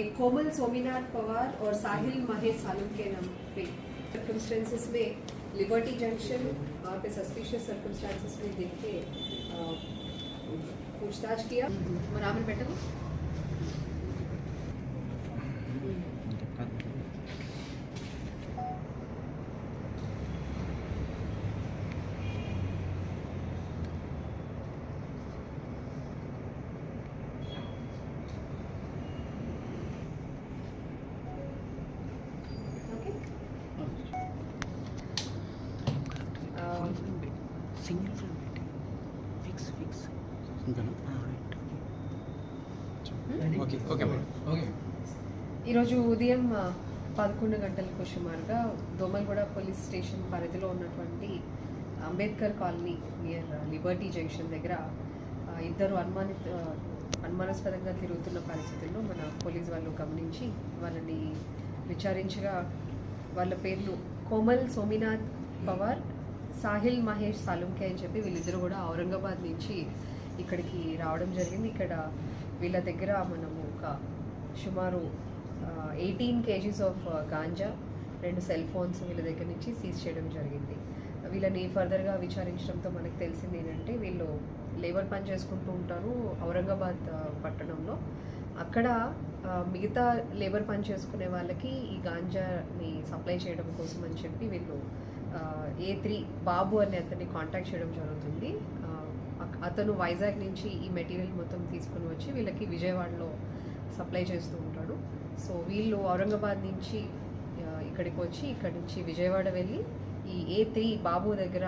एक कोमल सोमीनाथ पवार और साहिल महेश सालुंके नाम पे सर्कमस्टेंसेस में लिबर्टी जंक्शन और पे सस्पिशियस सर्कमस्टेंसेस में देख के पूछताछ किया। मनामन बेटा को సింగిల్ ఫ్రేమ్ ఫిక్స్ ఈరోజు ఉదయం 11 గంటలకు సుమారుగా దోమల్గూడ పోలీస్ స్టేషన్ పరిధిలో ఉన్నటువంటి Ambedkar colony near Liberty junction దగ్గర ఇద్దరు అనుమానాస్పదంగా తిరుగుతున్న పరిస్థితుల్లో మన పోలీస్ వాళ్ళు గమనించి వాళ్ళని విచారించగా వాళ్ళ పేర్లు కోమల్ సోమినాథ్ పవార్, సాహిల్ మహేష్ సాలుంకే అని చెప్పి వీళ్ళిద్దరూ కూడా ఔరంగాబాద్ నుంచి ఇక్కడికి రావడం జరిగింది. ఇక్కడ వీళ్ళ దగ్గర మనము ఒక సుమారు 18 kgs of ganja, 2 cell phones వీళ్ళ దగ్గర నుంచి సీజ్ చేయడం జరిగింది. వీళ్ళని ఫర్దర్గా విచారించడంతో మనకు తెలిసింది ఏంటంటే వీళ్ళు లేబర్ పని చేసుకుంటూ ఉంటారు ఔరంగాబాద్ పట్టణంలో. అక్కడ మిగతా లేబర్ పని చేసుకునే వాళ్ళకి ఈ గాంజాని సప్లై చేయడం కోసం అని చెప్పి వీళ్ళు A3 బాబు అనే అతన్ని కాంటాక్ట్ చేయడం జరుగుతుంది. అతను వైజాగ్ నుంచి ఈ మెటీరియల్ మొత్తం తీసుకుని వచ్చి వీళ్ళకి విజయవాడలో సప్లై చేస్తూ ఉంటాడు. సో వీళ్ళు ఔరంగాబాద్ నుంచి ఇక్కడికి వచ్చి ఇక్కడి నుంచి విజయవాడ వెళ్ళి ఈ A3 బాబు దగ్గర